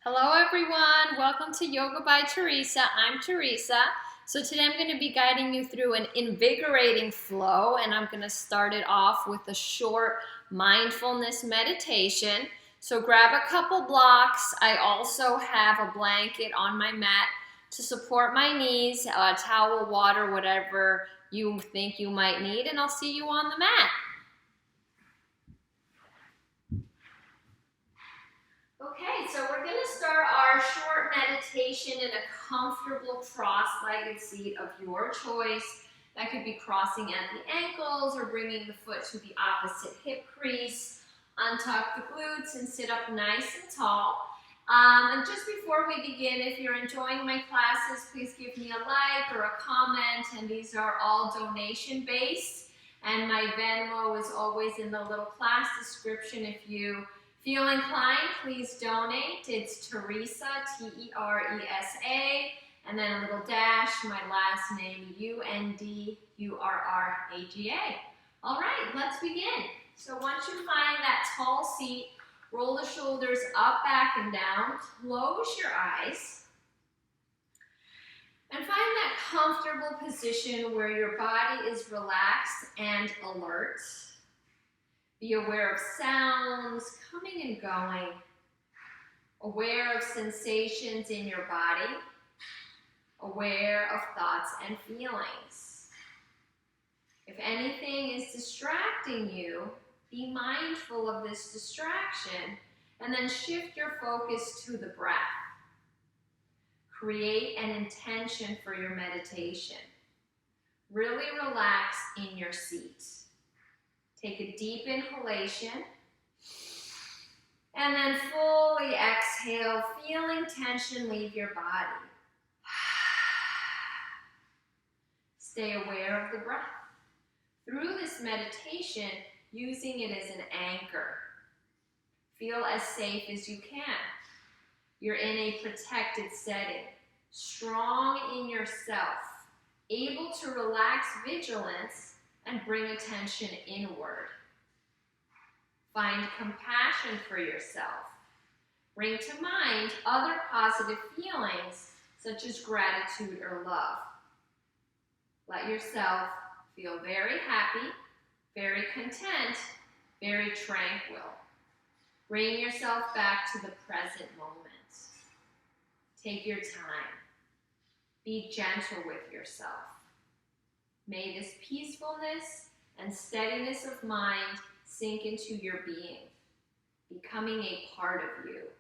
Hello everyone, welcome to Yoga by Teresa. I'm Teresa. So today I'm going to be guiding you through an invigorating flow, and I'm going to start it off with a short mindfulness meditation. So grab a couple blocks. I also have a blanket on my mat to support my knees, a towel, water, whatever you think you might need, and I'll see you on the mat. Okay, so we're going to start our short meditation in a comfortable cross-legged seat of your choice. That could be crossing at the ankles or bringing the foot to the opposite hip crease. Untuck the glutes and sit up nice and tall. And just before we begin, if you're enjoying my classes, please give me a like or a comment. And these are all donation-based. And my Venmo is always in the little class description. If you feel inclined, please donate. It's Teresa, T-E-R-E-S-A, and then a little dash, my last name, U-N-D-U-R-R-A-G-A. All right, let's begin. So once you find that tall seat, roll the shoulders up, back, and down. Close your eyes. And find that comfortable position where your body is relaxed and alert. Be aware of sounds coming and going, aware of sensations in your body, aware of thoughts and feelings. If anything is distracting you, be mindful of this distraction and then shift your focus to the breath. Create an intention for your meditation. Really relax in your seat. Take a deep inhalation and then fully exhale, feeling tension leave your body. Stay aware of the breath. Through this meditation, using it as an anchor. Feel as safe as you can. You're in a protected setting, strong in yourself, able to relax vigilance and bring attention inward. Find compassion for yourself. Bring to mind other positive feelings such as gratitude or love. Let yourself feel very happy, very content, very tranquil. Bring yourself back to the present moment. Take your time. Be gentle with yourself. May this peacefulness and steadiness of mind sink into your being, becoming a part of you.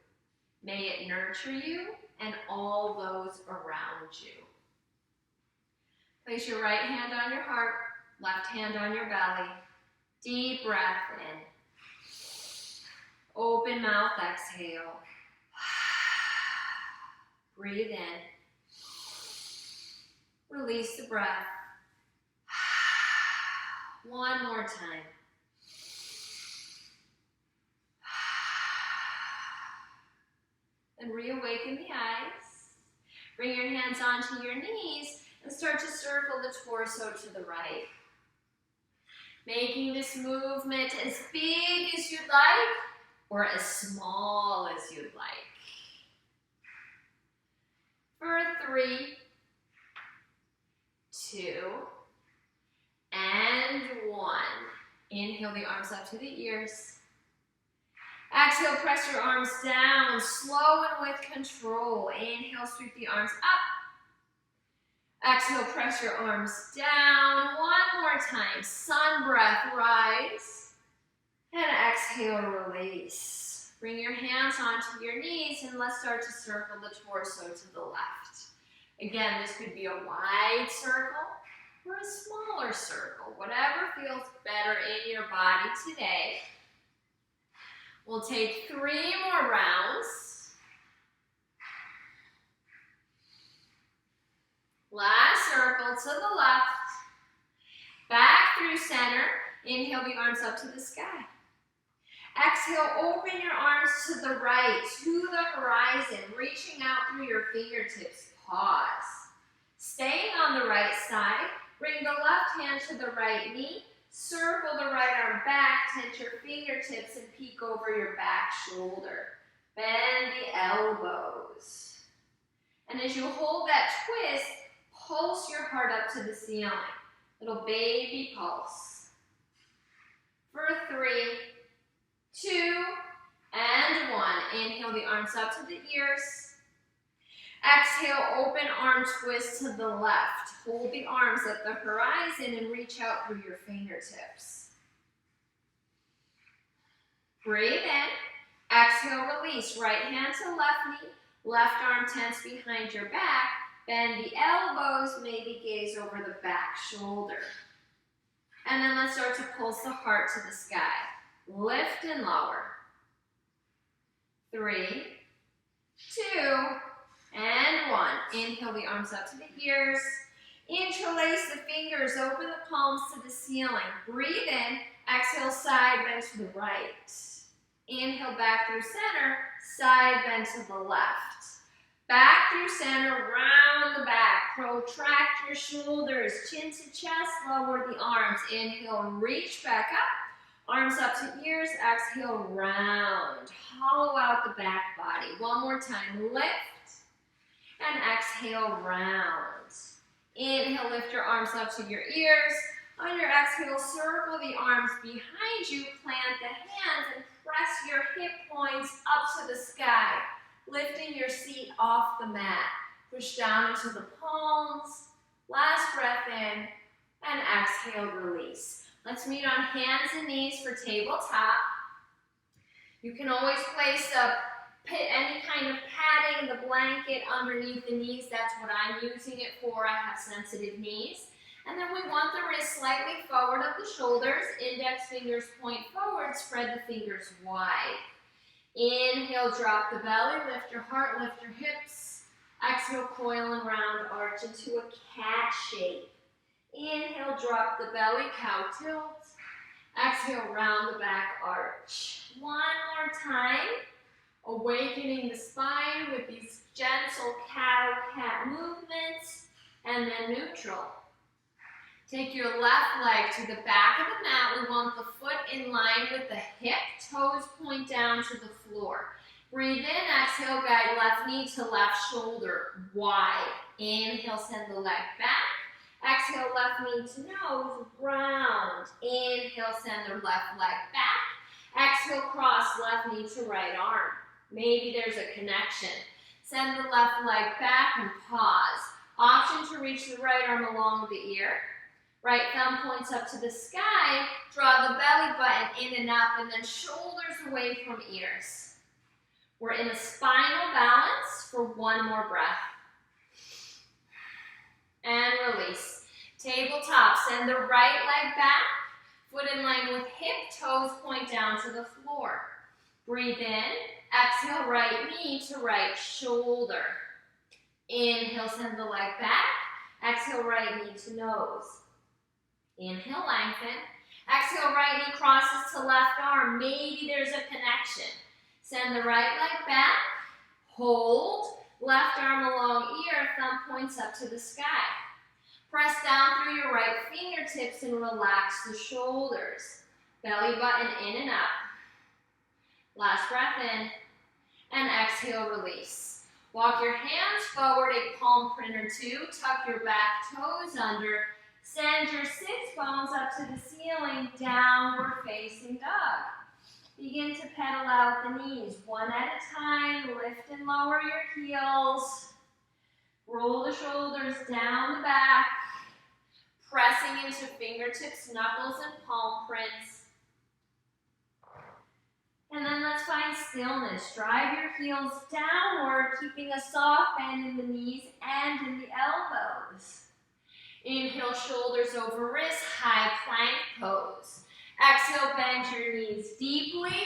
May it nurture you and all those around you. Place your right hand on your heart, left hand on your belly. Deep breath in. Open mouth, exhale. Breathe in. Release the breath. One more time. And reawaken the eyes. Bring your hands onto your knees and start to circle the torso to the right. Making this movement as big as you'd like or as small as you'd like. For 3, 2, and 1. Inhale the arms up to the ears. Exhale, press your arms down, slow and with control. Inhale, sweep the arms up. Exhale, press your arms down. One more time. Sun breath, rise. And exhale, release. Bring your hands onto your knees and let's start to circle the torso to the left. Again, this could be a wide circle or a smaller circle, whatever feels better in your body today. We'll take 3 more rounds. Last circle to the left. Back through center. Inhale the arms up to the sky. Exhale, open your arms to the right, to the horizon, reaching out through your fingertips. Pause. Staying on the right side. Bring the left hand to the right knee. Circle the right arm back, tense your fingertips and peek over your back shoulder. Bend the elbow. elbows. And as you hold that twist, pulse your heart up to the ceiling. Little baby pulse. For 3, 2, and 1. Inhale the arms up to the ears. Exhale, open arm twist to the left. Hold the arms at the horizon and reach out through your fingertips. Breathe in. Exhale, release. Right hand to left knee. Left arm tense behind your back. Bend the elbows. Maybe gaze over the back shoulder. And then let's start to pulse the heart to the sky. Lift and lower. 3, 2, and 1. Inhale the arms up to the ears. Interlace the fingers, open the palms to the ceiling. Breathe in, exhale, side bend to the right. Inhale back through center, side bend to the left. Back through center, round the back. Protract your shoulders, chin to chest, lower the arms. Inhale, reach back up. Arms up to ears, exhale, round. Hollow out the back body. One more time, lift. And exhale, round. Inhale, lift your arms up to your ears. On your exhale, circle the arms behind you. Plant the hands and press your hip points up to the sky. Lifting your seat off the mat. Push down into the palms. Last breath in. And exhale, release. Let's meet on hands and knees for tabletop. You can always place any kind of padding, the blanket underneath the knees. That's what I'm using it for. I have sensitive knees. And then we want the wrists slightly forward of the shoulders. Index fingers point forward. Spread the fingers wide. Inhale, drop the belly. Lift your heart, lift your hips. Exhale, coil and round arch into a cat shape. Inhale, drop the belly, cow tilt. Exhale, round the back arch. One more time. Awakening the spine with these gentle cow-cat movements. And then neutral. Take your left leg to the back of the mat. We want the foot in line with the hip. Toes point down to the floor. Breathe in, exhale, guide left knee to left shoulder wide. Inhale, send the leg back. Exhale, left knee to nose, round. Inhale, send the left leg back. Exhale, cross left knee to right arm. Maybe there's a connection. Send the left leg back and pause. Option to reach the right arm along the ear. Right thumb points up to the sky. Draw the belly button in and up and then shoulders away from ears. We're in a spinal balance for one more breath. And release. Tabletop, send the right leg back, foot in line with hip, toes point down to the floor. Breathe in, exhale, right knee to right shoulder. Inhale, send the leg back, exhale, right knee to nose. Inhale, lengthen. Exhale, right knee crosses to left arm. Maybe there's a connection. Send the right leg back, hold, left arm along ear, thumb points up to the sky. Press down through your right fingertips and relax the shoulders. Belly button in and up. Last breath in. And exhale, release. Walk your hands forward, a palm print or two. Tuck your back toes under. Send your sits bones up to the ceiling, downward facing dog. Begin to pedal out the knees one at a time. Lift and lower your heels. Roll the shoulders down the back. Pressing into fingertips, knuckles, and palm prints. And then let's find stillness. Drive your heels downward, keeping a soft bend in the knees and in the elbows. Inhale, shoulders over wrists, high plank pose. Exhale, bend your knees deeply,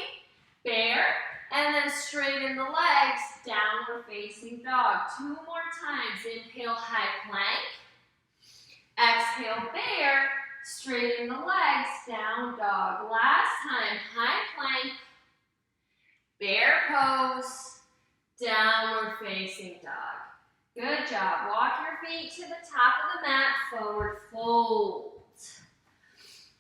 bear, and then straighten the legs, downward facing dog. 2 more times. Inhale, high plank. Exhale, bear, straighten the legs, down dog. Last time, high plank, bear pose, downward facing dog. Good job. Walk your feet to the top of the mat, forward fold.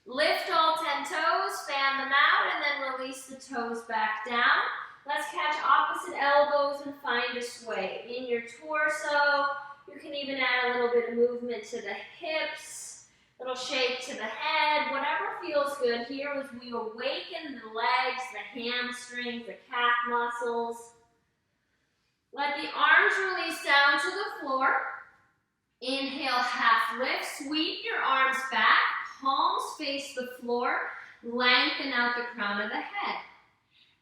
Lift all 10 toes, fan them out, and then release the toes back down. Let's catch opposite elbows and find kindest way. In your torso, you can even add a little bit of movement to the hips, little shake to the head, whatever feels good here as we awaken the legs, the hamstrings, the calf muscles. Let the arms release down to the floor. Inhale, half lift, sweep your arms back, palms face the floor, lengthen out the crown of the head.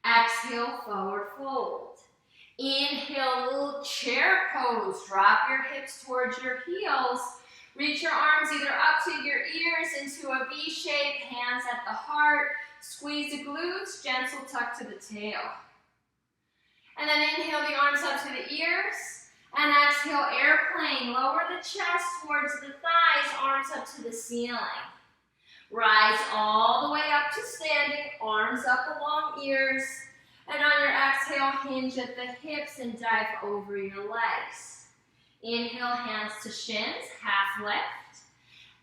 Exhale, forward fold. Inhale, little chair pose. Drop your hips towards your heels. Reach your arms either up to your ears into a V shape, hands at the heart. Squeeze the glutes, gentle tuck to the tail. And then inhale the arms up to the ears. And exhale, airplane. Lower the chest towards the thighs, arms up to the ceiling. Rise all the way up to standing, arms up along ears. And on your exhale, hinge at the hips and dive over your legs. Inhale, hands to shins, half lift.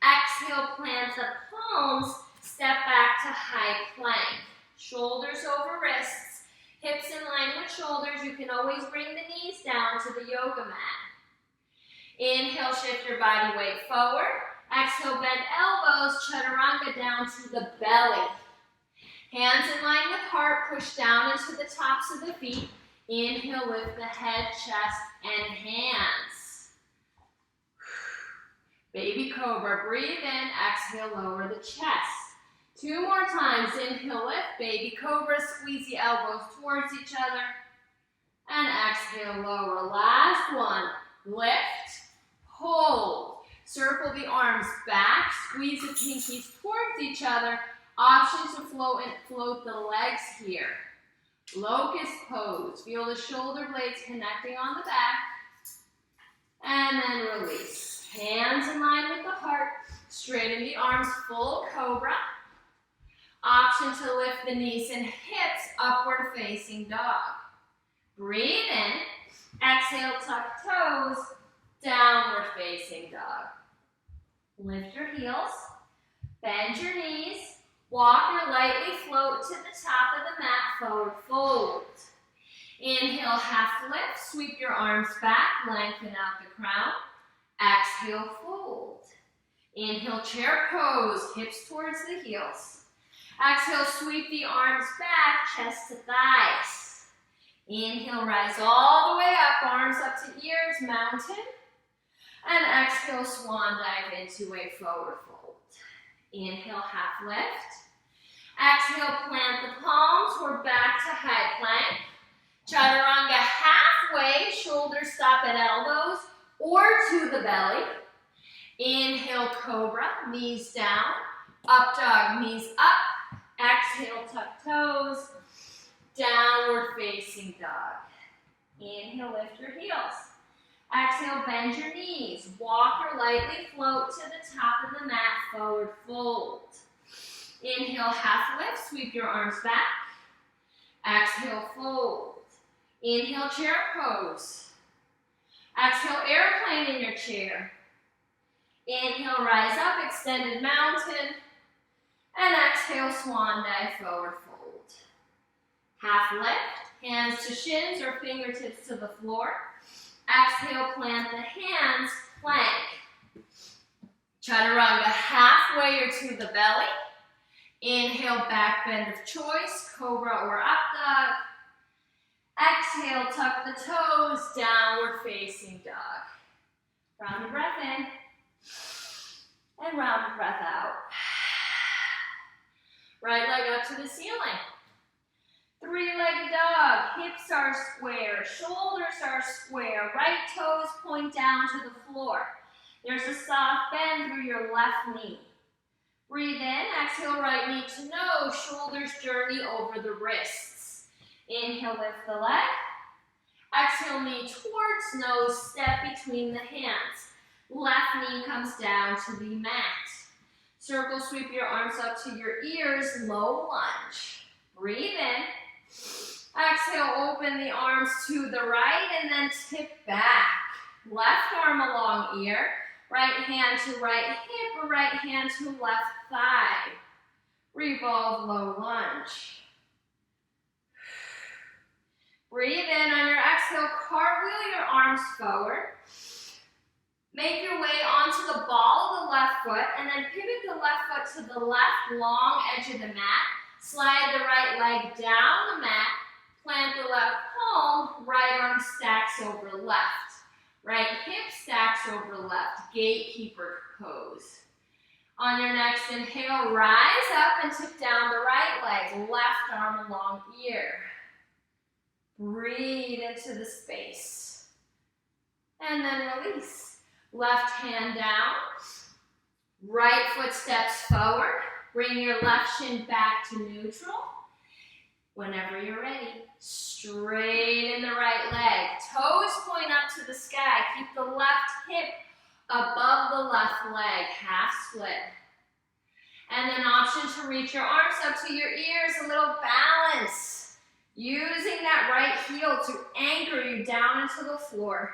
Exhale, plant the palms, step back to high plank. Shoulders over wrists, hips in line with shoulders. You can always bring the knees down to the yoga mat. Inhale, shift your body weight forward. Exhale, bend elbows, chaturanga down to the belly. Hands in line with heart, push down into the tops of the feet. Inhale, lift the head, chest, and hands. Baby Cobra, breathe in, exhale, lower the chest. 2 more times, inhale, lift, Baby Cobra, squeeze the elbows towards each other. And exhale, lower, last one, lift, hold. Circle the arms back, squeeze the pinkies towards each other. Option to float the legs here. Locust Pose. Feel the shoulder blades connecting on the back. And then release. Hands in line with the heart. Straighten the arms, full Cobra. Option to lift the knees and hips, upward facing dog. Breathe in. Exhale, tuck toes. Downward facing dog. Lift your heels. Bend your knees. Walk or lightly float to the top of the mat, forward fold. Inhale, half lift, sweep your arms back, lengthen out the crown. Exhale, fold. Inhale, chair pose, hips towards the heels. Exhale, sweep the arms back, chest to thighs. Inhale, rise all the way up, arms up to ears, mountain. And exhale, swan dive into a forward fold. Inhale, half lift. Exhale, plant the palms. We're back to high plank. Chaturanga halfway. Shoulders stop at elbows or to the belly. Inhale, Cobra. Knees down. Up dog, knees up. Exhale, tuck toes. Downward facing dog. Inhale, lift your heels. Exhale, bend your knees. Walk or lightly float to the top of the mat, forward fold. Inhale, half lift, sweep your arms back. Exhale, fold. Inhale, chair pose. Exhale, airplane in your chair. Inhale, rise up, extended mountain. And exhale, swan dive, forward fold. Half lift, hands to shins or fingertips to the floor. Exhale, plant the hands, plank. Chaturanga halfway or to the belly. Inhale, back bend of choice, Cobra or up dog. Exhale, tuck the toes, downward facing dog. Round the breath in. And round the breath out. Right leg up to the ceiling. 3-legged dog, hips are square, shoulders are square, right toes point down to the floor. There's a soft bend through your left knee. Breathe in, exhale, right knee to nose, shoulders journey over the wrists. Inhale, lift the leg. Exhale, knee towards nose, step between the hands. Left knee comes down to the mat. Circle, sweep your arms up to your ears, low lunge. Breathe in. Exhale, open the arms to the right and then tip back. Left arm along ear, right hand to right hip or right hand to left thigh. Revolve, low lunge. Breathe in on your exhale, cartwheel cartwheel your arms forward. Make your way onto the ball of the left foot, and then pivot the left foot to the left long edge of the mat. Slide the right leg down the mat. Plant the left palm. Right arm stacks over left. Right hip stacks over left. Gatekeeper pose. On your next inhale, rise up and tip down the right leg. Left arm along ear. Breathe into the space. And then release. Left hand down. Right foot steps forward. Bring your left shin back to neutral. Whenever you're ready, straighten the right leg. Toes point up to the sky. Keep the left hip above the left leg, half split. And an option to reach your arms up to your ears, a little balance. Using that right heel to anchor you down into the floor.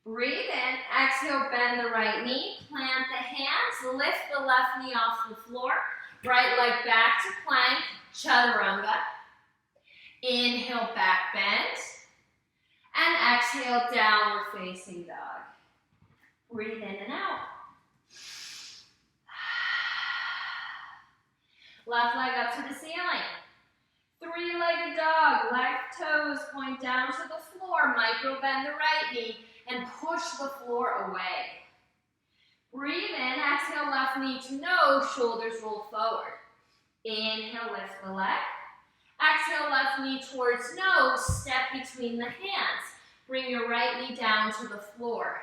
Breathe in, exhale, bend the right knee, plant the hands, lift the left knee off the floor, right leg back to plank, chaturanga. Inhale, back bend, and exhale, downward facing dog. Breathe in and out. Left leg up to the ceiling. Three-legged dog, left toes point down to the floor, micro bend the right knee, and push the floor away. Breathe in, exhale, left knee to nose, shoulders roll forward. Inhale, lift the leg. Exhale, left knee towards nose, step between the hands. Bring your right knee down to the floor.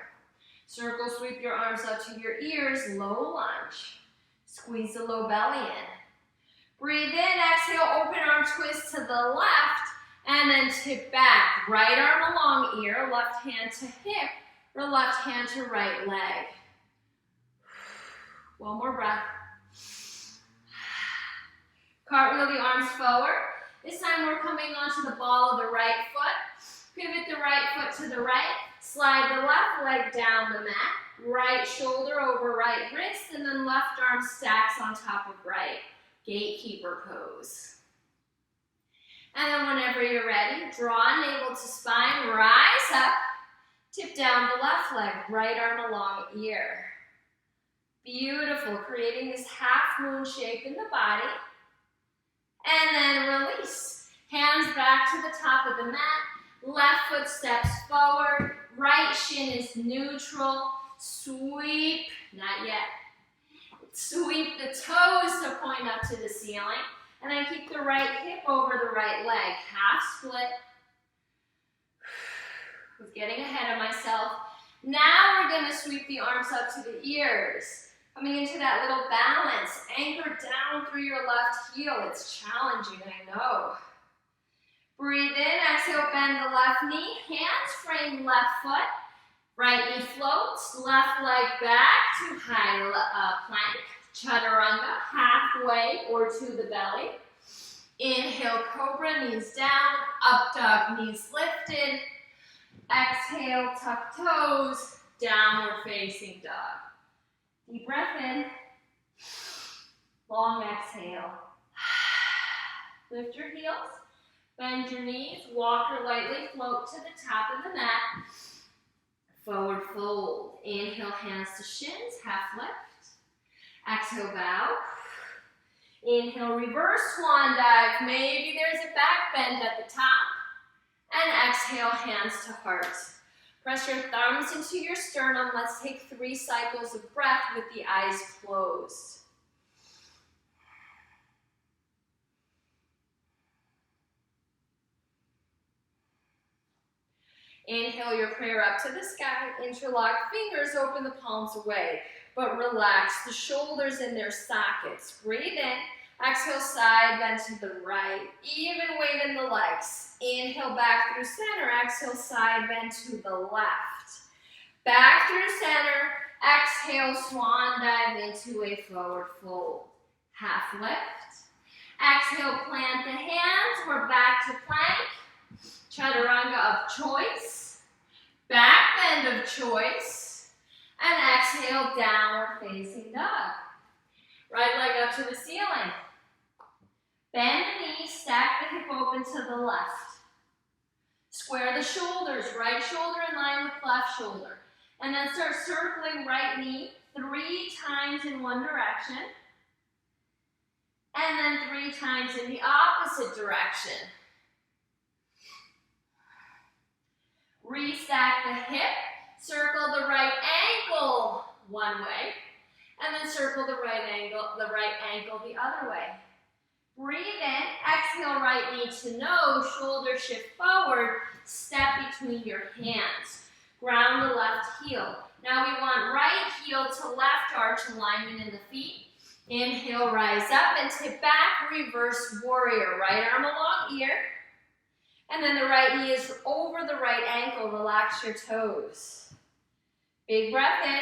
Circle, sweep your arms up to your ears, low lunge. Squeeze the low belly in. Breathe in, exhale, open arm twist to the left, and then tip back. Right arm along ear, left hand to hip, or left hand to right leg. One more breath. Cartwheel the arms forward. This time we're coming onto the ball of the right foot. Pivot the right foot to the right. Slide the left leg down the mat. Right shoulder over right wrist, and then left arm stacks on top of right. Gatekeeper pose. And then whenever you're ready, draw navel to spine, rise up, tip down the left leg, right arm along ear. Beautiful, creating this half moon shape in the body. And then release. Hands back to the top of the mat, left foot steps forward, right shin is neutral, sweep, not yet. Sweep the toes to point up to the ceiling, and then keep the right hip over the right leg, half split. I was getting ahead of myself. Now we're going to sweep the arms up to the ears. Coming into that little balance, anchor down through your left heel. It's challenging, I know. Breathe in, exhale, bend the left knee, hands frame left foot. Right knee floats, left leg back to high plank, chaturanga, halfway or to the belly. Inhale, Cobra, knees down, up dog, knees lifted. Exhale, tuck toes, downward facing dog. Deep breath in, long exhale. Lift your heels, bend your knees, walk or lightly float to the top of the mat. Forward fold. Inhale, hands to shins, half lift. Exhale, bow. Inhale, reverse swan dive. Maybe there's a back bend at the top. And exhale, hands to heart. Press your thumbs into your sternum. Let's take 3 cycles of breath with the eyes closed. Inhale your prayer up to the sky, interlock fingers, open the palms away, but relax the shoulders in their sockets. Breathe in, exhale, side bend to the right, even weight in the legs. Inhale back through center, exhale, side bend to the left. Back through center, exhale, swan dive into a forward fold. Half lift. Exhale, plant the hands, we're back to plank. Chaturanga of choice, back bend of choice, and exhale, downward facing dog. Right leg up to the ceiling. Bend the knee, stack the hip open to the left. Square the shoulders, right shoulder in line with left shoulder. And then start circling right knee 3 times in one direction. And then 3 times in the opposite direction. Restack the hip, circle the right ankle one way, and then circle the right ankle the other way. Breathe in, exhale right knee to nose, shoulder shift forward, step between your hands. Ground the left heel. Now we want right heel to left arch alignment in the feet. Inhale, rise up and tip back, reverse warrior. Right arm along ear. And then the right knee is over the right ankle. Relax your toes. Big breath in.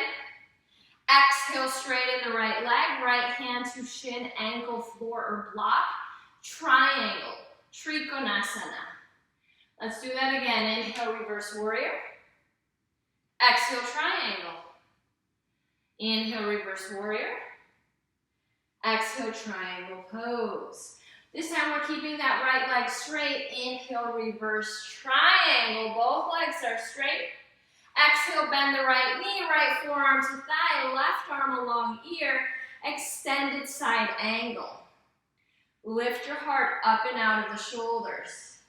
Exhale, straighten the right leg. Right hand to shin, ankle, floor, or block. Triangle. Trikonasana. Let's do that again. Inhale, reverse warrior. Exhale, triangle. Inhale, reverse warrior. Exhale, triangle pose. This time we're keeping that right leg straight. Inhale, reverse triangle. Both legs are straight. Exhale, bend the right knee, right forearm to thigh, left arm along ear, extended side angle. Lift your heart up and out of the shoulders.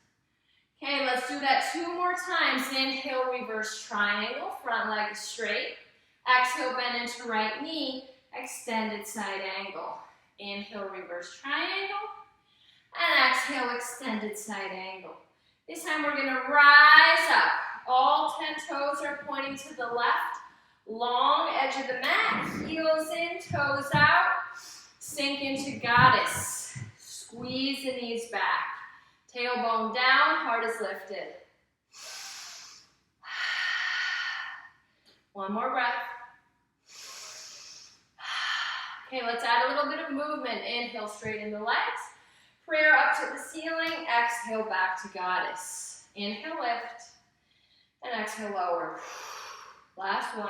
Okay, let's do that 2 more times. Inhale, reverse triangle, front leg is straight. Exhale, bend into right knee, extended side angle. Inhale, reverse triangle. And exhale, extended side angle. This time we're gonna rise up. All 10 toes are pointing to the left. Long edge of the mat, heels in, toes out. Sink into goddess. Squeeze the knees back. Tailbone down, heart is lifted. One more breath. Okay, let's add a little bit of movement. Inhale, straighten the legs. Prayer up to the ceiling. Exhale, back to goddess. Inhale, lift. And exhale, lower. Last one.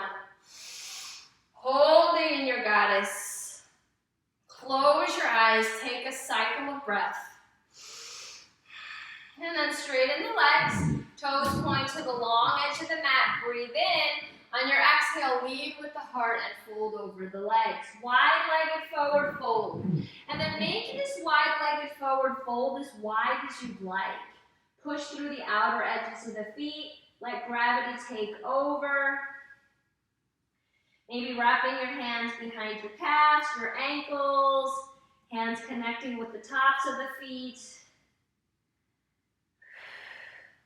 Holding in your goddess. Close your eyes. Take a cycle of breath. And then straighten the legs. Toes point to the long edge of the mat. Breathe in. On your exhale, lead with the heart and fold over the legs. Wide-legged forward fold. And then make this wide-legged forward fold as wide as you'd like. Push through the outer edges of the feet. Let gravity take over. Maybe wrapping your hands behind your calves, your ankles. Hands connecting with the tops of the feet.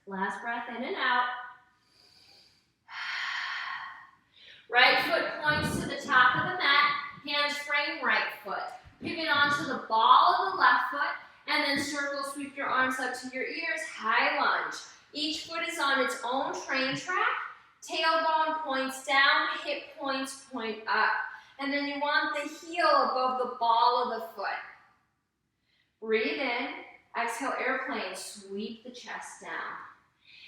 Last breath in and out. Right foot points to the top of the mat. Hands frame right foot. Pivot onto the ball of the left foot. And then circle, sweep your arms up to your ears. High lunge. Each foot is on its own train track. Tailbone points down. Hip points point up. And then you want the heel above the ball of the foot. Breathe in. Exhale, airplane. Sweep the chest down.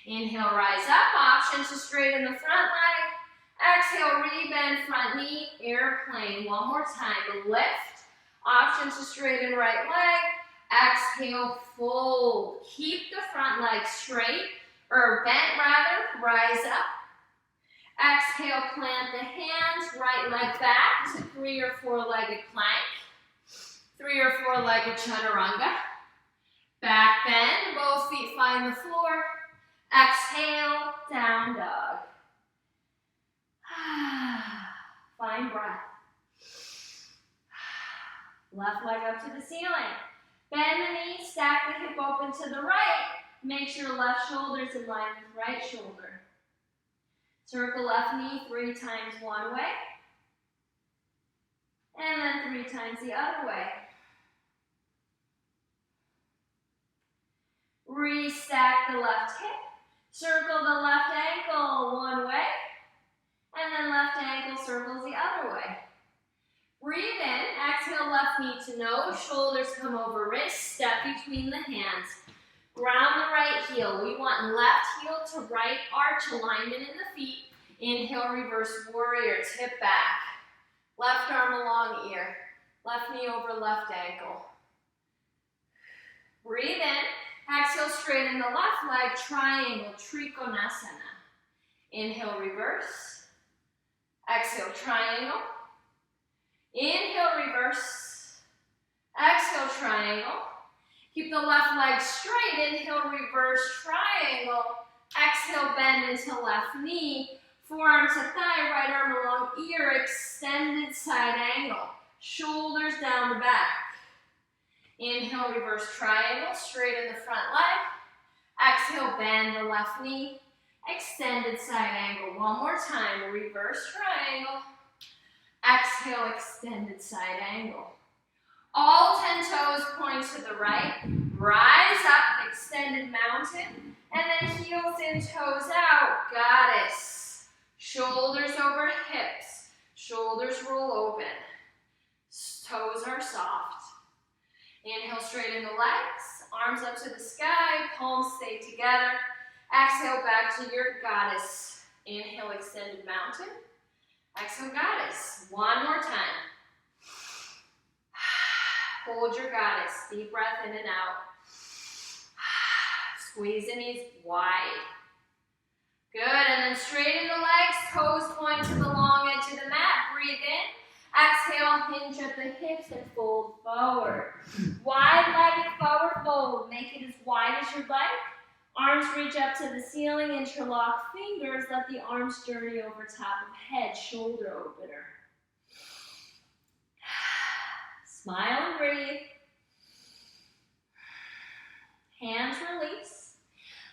Inhale, rise up. Option to straighten the front leg. Exhale, rebend front knee, airplane. One more time, lift. Option to straighten right leg. Exhale, fold. Keep the front leg straight, or bent rather, rise up. Exhale, plant the hands, right leg back to 3 or 4-legged plank. 3 or 4-legged chaturanga. Back bend, both feet find the floor. Exhale, down dog. Find breath. Left leg up to the ceiling. Bend the knee, stack the hip open to the right. Make sure left shoulder's in line with right shoulder. Circle left knee 3 times one way. And then 3 times the other way. Restack the left hip. Circle the left ankle one way. And then left ankle circles the other way. Breathe in, exhale left knee to nose, shoulders come over wrists, step between the hands. Ground the right heel. We want left heel to right arch alignment in the feet. Inhale, reverse warrior, tip back. Left arm along ear. Left knee over left ankle. Breathe in, Exhale, straighten the left leg, triangle, Trikonasana. Inhale, reverse. Exhale, triangle. Inhale, reverse. Exhale, triangle. Keep the left leg straight. Inhale, reverse, triangle. Exhale, bend into left knee. Forearm to thigh, right arm along ear, extended side angle. Shoulders down the back. Inhale, reverse triangle, straighten the front leg. Exhale, bend the left knee. Extended side angle. One more time, reverse triangle. Exhale, extended side angle. All 10 toes point to the right. Rise up, extended mountain. And then heels in, toes out, goddess. Shoulders over hips. Shoulders roll open. Toes are soft. Inhale, straighten the legs. Arms up to the sky. Palms stay together. Exhale, back to your goddess. Inhale, extended mountain. Exhale, goddess. One more time. Hold your goddess. Deep breath in and out. Squeeze the knees wide. Good, and then straighten the legs. Toes point to the long edge of the mat. Breathe in. Exhale, hinge at the hips and fold forward. Wide-legged forward fold. Make it as wide as you'd like. Arms reach up to the ceiling. Interlock fingers. Let the arms journey over top of head. Shoulder opener. Smile and breathe. Hands release.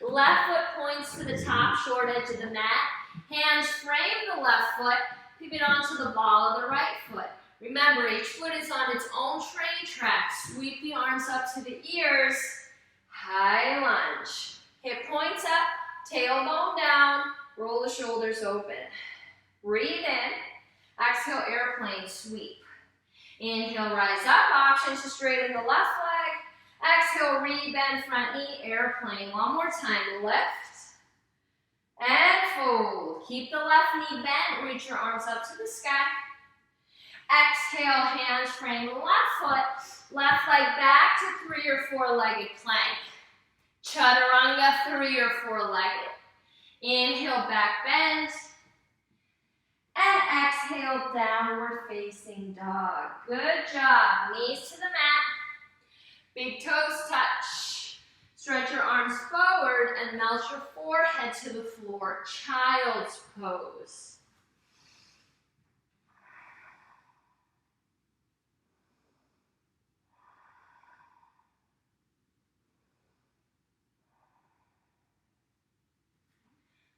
Left foot points to the top short edge of the mat. Hands frame the left foot. Pivot onto the ball of the right foot. Remember, each foot is on its own train track. Sweep the arms up to the ears. High lunge. Hip points up, tailbone down. Roll the shoulders open. Breathe in. Exhale, airplane sweep. Inhale, rise up. Option to straighten the left leg. Exhale, re-bend front knee, airplane. One more time. Lift. And fold. Keep the left knee bent. Reach your arms up to the sky. Exhale, hands frame the left foot. Left leg back to 3 or 4-legged plank. Chaturanga, 3 or 4-legged. Inhale, back bend. And exhale, downward facing dog. Good job. Knees to the mat. Big toes touch. Stretch your arms forward and melt your forehead to the floor. Child's pose.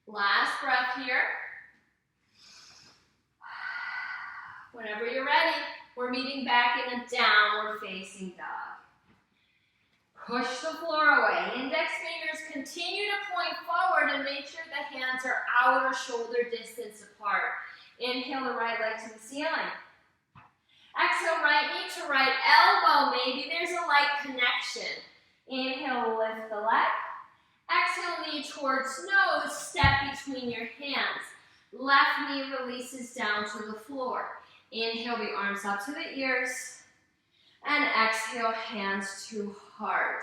Last breath here. Whenever you're ready, we're meeting back in a downward facing dog. Push the floor away. Index fingers continue to point forward and make sure the hands are outer shoulder distance apart. Inhale the right leg to the ceiling. Exhale, right knee to right elbow. Maybe there's a light connection. Inhale, lift the leg. Exhale, knee towards nose. Step between your hands. Left knee releases down to the floor. Inhale the arms up to the ears. And exhale, hands to heart.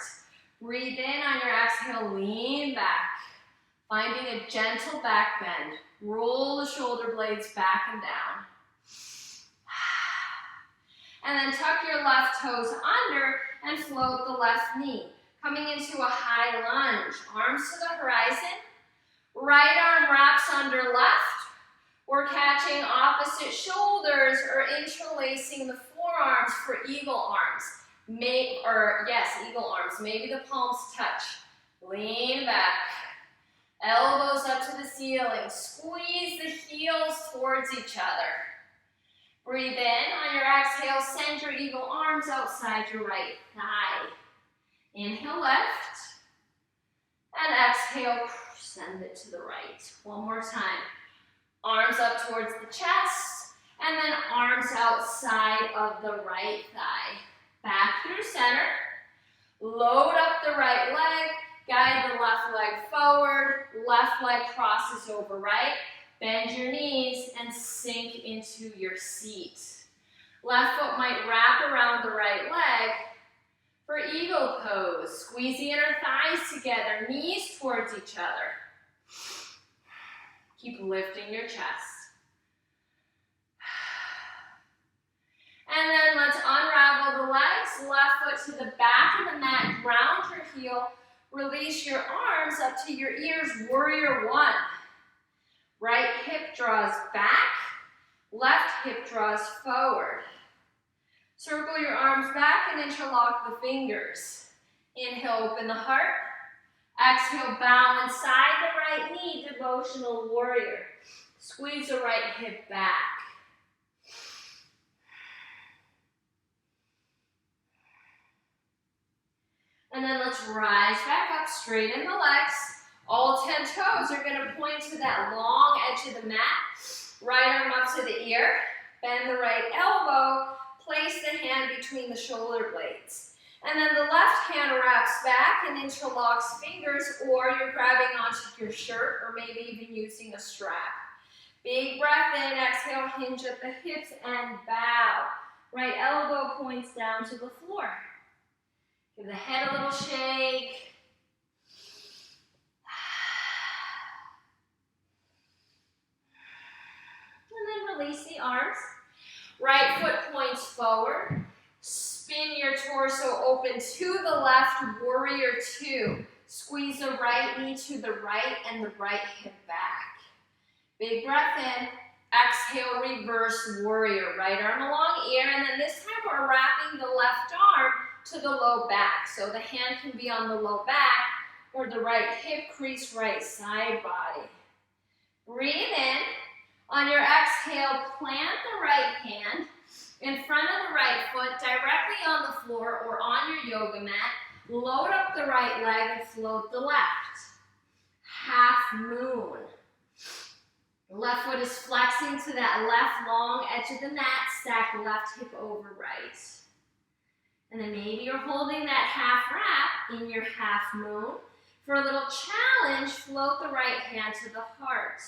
Breathe in on your exhale, lean back. Finding a gentle back bend. Roll the shoulder blades back and down. And then tuck your left toes under and float the left knee. Coming into a high lunge. Arms to the horizon. Right arm wraps under left. We're catching opposite shoulders or interlacing the forearms for eagle arms. Eagle arms. Maybe the palms touch. Lean back. Elbows up to the ceiling. Squeeze the heels towards each other. Breathe in. On your exhale, send your eagle arms outside your right thigh. Inhale, lift. And exhale, send it to the right. One more time. Arms up towards the chest, and then arms outside of the right thigh. Back through center. Load up the right leg. Guide the left leg forward. Left leg crosses over right. Bend your knees and sink into your seat. Left foot might wrap around the right leg. For Eagle Pose, squeeze the inner thighs together, knees towards each other. Keep lifting your chest. And then let's unravel the legs, left foot to the back of the mat, ground your heel, release your arms up to your ears, warrior one. Right hip draws back, left hip draws forward. Circle your arms back and interlock the fingers. Inhale, open the heart. Exhale, bow inside the right knee, devotional warrior. Squeeze the right hip back. And then let's rise back up, straighten the legs. All 10 toes are going to point to that long edge of the mat. Right arm up to the ear. Bend the right elbow. Place the hand between the shoulder blades. And then the left hand wraps back and interlocks fingers, or you're grabbing onto your shirt, or maybe even using a strap. Big breath in, exhale, hinge at the hips and bow. Right elbow points down to the floor. Give the head a little shake. And then release the arms. Right foot points forward. Spin your torso open to the left, warrior two. Squeeze the right knee to the right and the right hip back. Big breath in. Exhale, reverse warrior. Right arm along ear, and then this time we're wrapping the left arm to the low back. So the hand can be on the low back or the right hip crease, right side body. Breathe in. On your exhale, plant the right hand in front of the right foot, directly on the floor or on your yoga mat. Load up the right leg and float the left. Half moon. The left foot is flexing to that left long edge of the mat. Stack left hip over right. And then maybe you're holding that half wrap in your half moon. For a little challenge, float the right hand to the heart.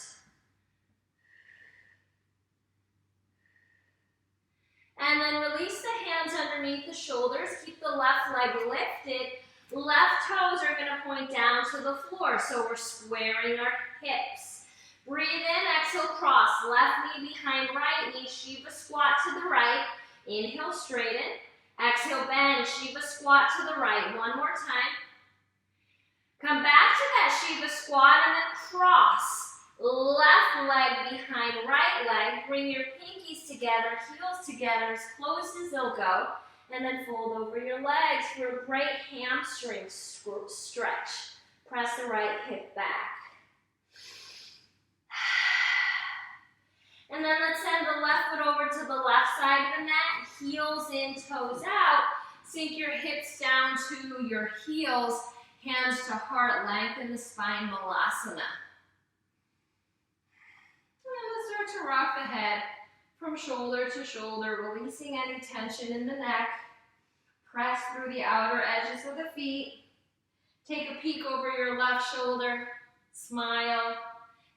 And then release the hands underneath the shoulders. Keep the left leg lifted. Left toes are going to point down to the floor, so we're squaring our hips. Breathe in, exhale, cross. Left knee behind right knee, Shiva squat to the right. Inhale, straighten. Exhale, bend, Shiva squat to the right. One more time. Come back to that Shiva squat and then cross. Left leg behind right leg. Bring your pinkies together, heels together, as close as they'll go. And then fold over your legs for a great hamstring stretch. Press the right hip back. And then let's send the left foot over to the left side of the mat. Heels in, toes out. Sink your hips down to your heels. Hands to heart. Lengthen the spine, Malasana. Start to rock the head from shoulder to shoulder, releasing any tension in the neck. Press through the outer edges of the feet. Take a peek over your left shoulder. Smile.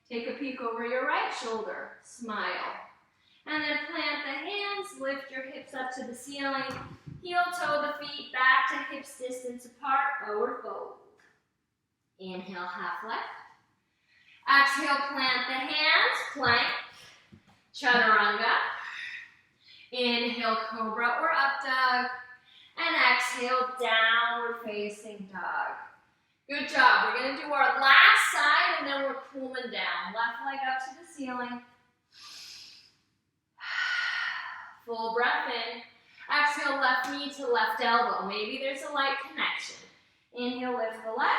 Take a peek over your right shoulder. Smile. And then plant the hands. Lift your hips up to the ceiling. Heel toe the feet back to hips distance apart. Forward fold. Inhale, half left. Exhale, plant the hands, plank, chaturanga. Inhale, cobra or up dog. And exhale, downward facing dog. Good job. We're going to do our last side and then we're cooling down. Left leg up to the ceiling. Full breath in. Exhale, left knee to left elbow. Maybe there's a light connection. Inhale, lift the leg.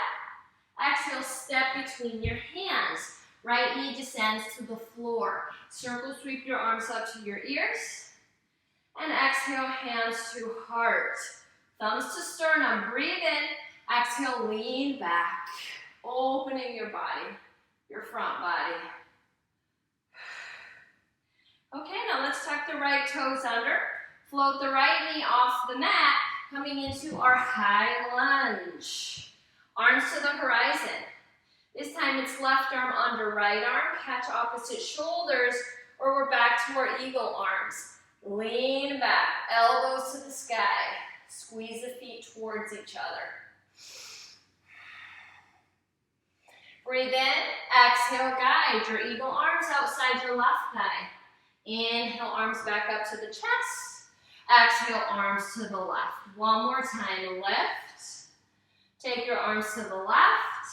Exhale, step between your hands. Right knee descends to the floor. Circle sweep your arms up to your ears. And exhale, hands to heart. Thumbs to sternum. Breathe in. Exhale, lean back. Opening your body, your front body. Okay, now let's tuck the right toes under. Float the right knee off the mat. Coming into our high lunge. Arms to the horizon. This time it's left arm under right arm. Catch opposite shoulders, or we're back to our eagle arms. Lean back, elbows to the sky. Squeeze the feet towards each other. Breathe in, exhale, guide your eagle arms outside your left thigh. Inhale, arms back up to the chest. Exhale, arms to the left. One more time, lift. Take your arms to the left.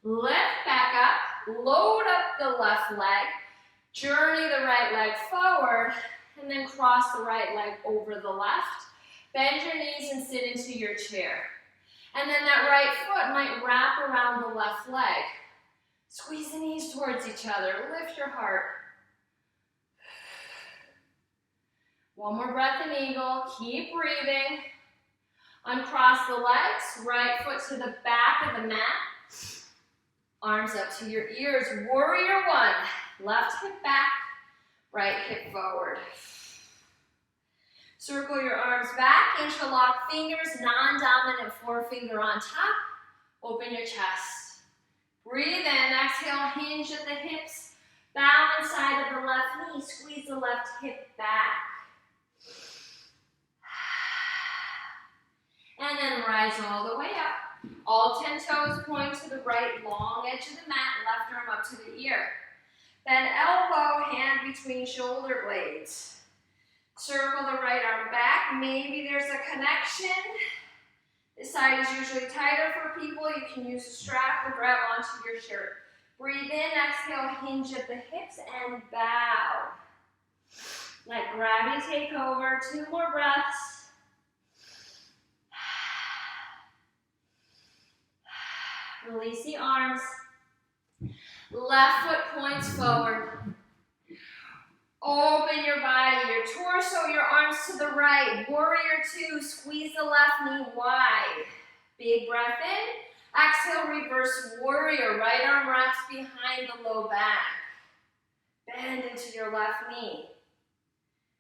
Lift back up, load up the left leg. Journey the right leg forward, and then cross the right leg over the left. Bend your knees and sit into your chair. And then that right foot might wrap around the left leg. Squeeze the knees towards each other. Lift your heart. One more breath in eagle. Keep breathing. Uncross the legs. Right foot to the back of the mat. Arms up to your ears. Warrior one. Left hip back. Right hip forward. Circle your arms back, interlock fingers, non-dominant forefinger on top. Open your chest. Breathe in, exhale, hinge at the hips. Balance side of the left knee, squeeze the left hip back. And then rise all the way up. All 10 toes point to the right, long edge of the mat, left arm up to the ear. Then elbow, hand between shoulder blades. Circle the right arm back. Maybe there's a connection. This side is usually tighter for people. You can use a strap or grab onto your shirt. Breathe in, exhale, hinge at the hips and bow. Let gravity take over. 2 more breaths. Release the arms. Left foot points forward. Open your body, your torso, your arms to the right. Warrior two, squeeze the left knee wide. Big breath in. Exhale, reverse warrior. Right arm wraps behind the low back. Bend into your left knee.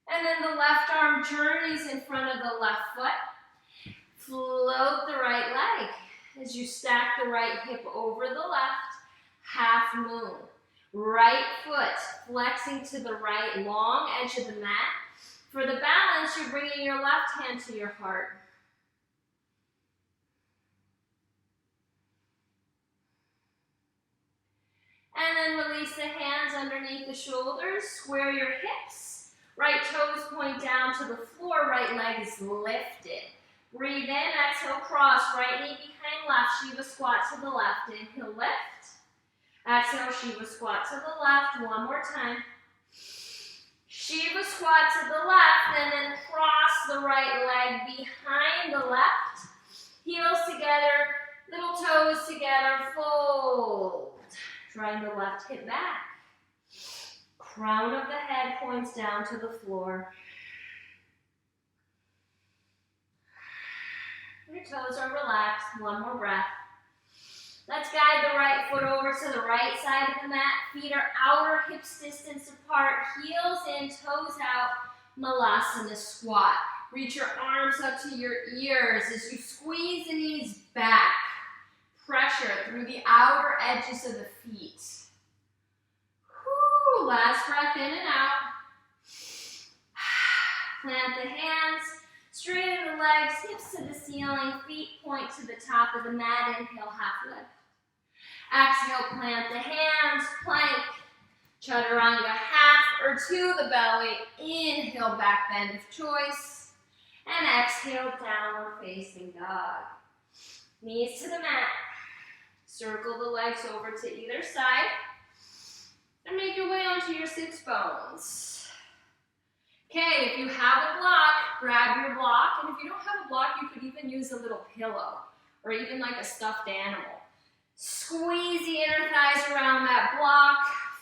And then the left arm journeys in front of the left foot. Float the right leg as you stack the right hip over the left. Half moon. Right foot flexing to the right, long edge of the mat. For the balance, you're bringing your left hand to your heart. And then release the hands underneath the shoulders. Square your hips. Right toes point down to the floor. Right leg is lifted. Breathe in, exhale, cross. Right knee behind left. Shiva squat to the left. Inhale, lift. Exhale, Shiva squat to the left. One more time. Shiva squat to the left and then cross the right leg behind the left. Heels together, little toes together, fold. Drawing the left hip back. Crown of the head points down to the floor. Your toes are relaxed. One more breath. Let's guide the right foot over to the right side of the mat. Feet are outer hips distance apart. Heels in, toes out. Malasana squat. Reach your arms up to your ears as you squeeze the knees back. Pressure through the outer edges of the feet. Whew, last breath in and out. Plant the hands. Straighten the legs, hips to the ceiling, feet point to the top of the mat. Inhale, half lift. Exhale, plant the hands, plank. Chaturanga, half or to the belly. Inhale, back bend of choice. And exhale, downward facing dog. Knees to the mat. Circle the legs over to either side. And make your way onto your sits bones. Okay, if you have a block, grab your block. And if you don't have a block, you could even use a little pillow or even like a stuffed animal. Squeeze the inner thighs around that block.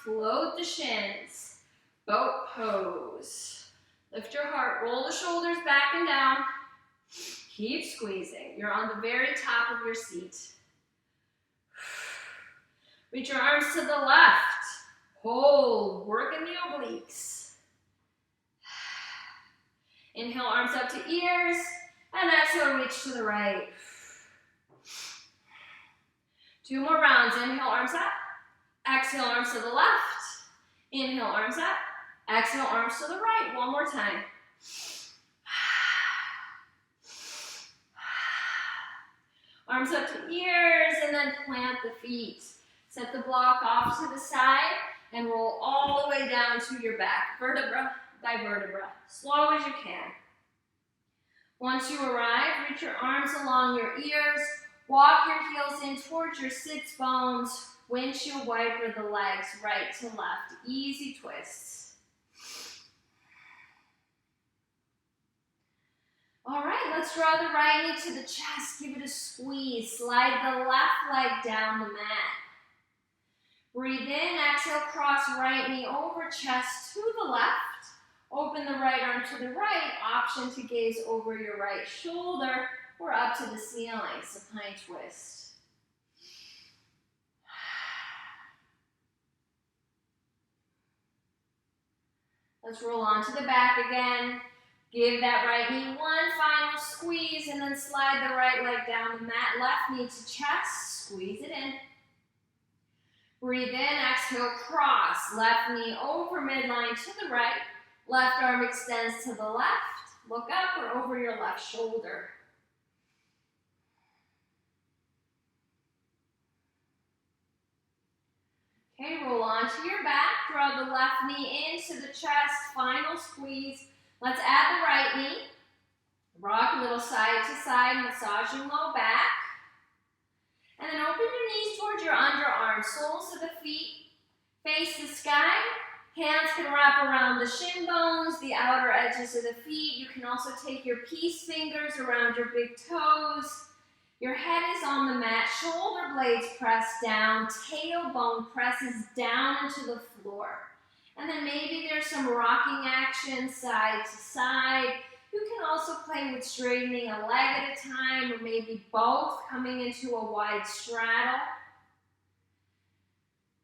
Float the shins. Boat pose. Lift your heart. Roll the shoulders back and down. Keep squeezing. You're on the very top of your seat. Reach your arms to the left. Hold. Work in the obliques. Inhale, arms up to ears, and exhale, reach to the right. 2 more rounds. Inhale, arms up. Exhale, arms to the left. Inhale, arms up. Exhale, arms to the right. One more time. Arms up to ears, and then plant the feet. Set the block off to the side and roll all the way down to your back, vertebra by vertebra, slow as you can. Once you arrive, reach your arms along your ears, walk your heels in towards your sits bones, windshield wiper the legs right to left, easy twists. All right, let's draw the right knee to the chest, give it a squeeze, slide the left leg down the mat. Breathe in, exhale, cross right knee over, chest to the left. Open the right arm to the right, option to gaze over your right shoulder or up to the ceiling, supine twist. Let's roll onto the back again. Give that right knee one final squeeze and then slide the right leg down the mat. Left knee to chest, squeeze it in. Breathe in, exhale, cross. Left knee over midline to the right. Left arm extends to the left. Look up or over your left shoulder. Okay, roll onto your back. Draw the left knee into the chest. Final squeeze. Let's add the right knee. Rock a little side to side, massaging low back. And then open your knees towards your underarms. Soles of the feet face the sky. Hands can wrap around the shin bones, the outer edges of the feet. You can also take your peace fingers around your big toes. Your head is on the mat, shoulder blades press down, tailbone presses down into the floor. And then maybe there's some rocking action side to side. You can also play with straightening a leg at a time, or maybe both, coming into a wide straddle.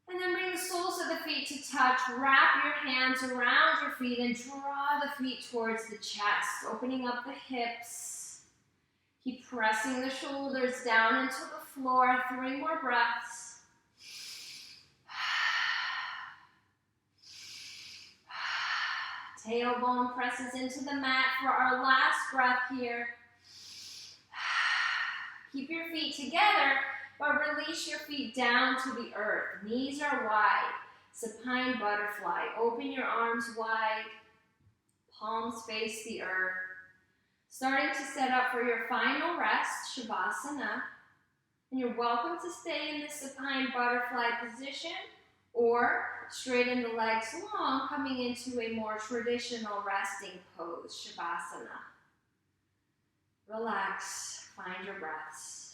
And then bring the soles of the feet to touch. Wrap your hands around your feet and draw the feet towards the chest, opening up the hips. Keep pressing the shoulders down into the floor. 3 more breaths. Tailbone presses into the mat for our last breath here. Keep your feet together, but release your feet down to the earth. Knees are wide. Supine butterfly. Open your arms wide. Palms face the earth. Starting to set up for your final rest, Shavasana. And you're welcome to stay in the supine butterfly position or straighten the legs long, coming into a more traditional resting pose, Shavasana. Relax, find your breaths.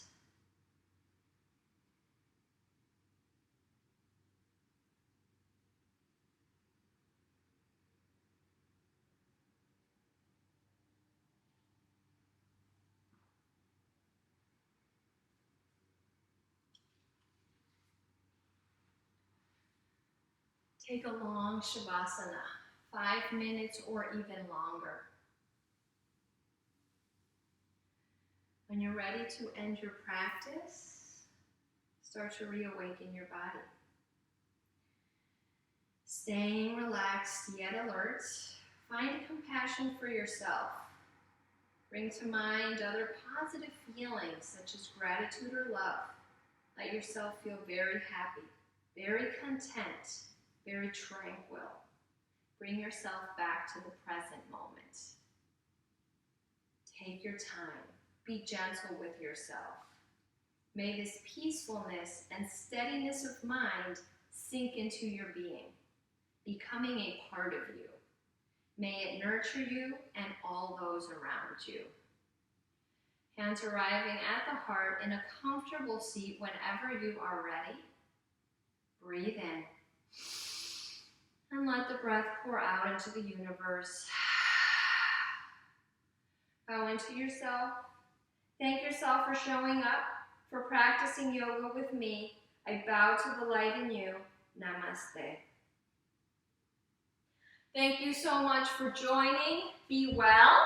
Take a long Shavasana, 5 minutes or even longer. When you're ready to end your practice, start to reawaken your body. Staying relaxed yet alert, find compassion for yourself. Bring to mind other positive feelings such as gratitude or love. Let yourself feel very happy, very content, very tranquil. Bring yourself back to the present moment. Take your time. Be gentle with yourself. May this peacefulness and steadiness of mind sink into your being, becoming a part of you. May it nurture you and all those around you. Hands arriving at the heart in a comfortable seat whenever you are ready. Breathe in. And let the breath pour out into the universe. Bow into yourself. Thank yourself for showing up, for practicing yoga with me. I bow to the light in you. Namaste. Thank you so much for joining. Be well.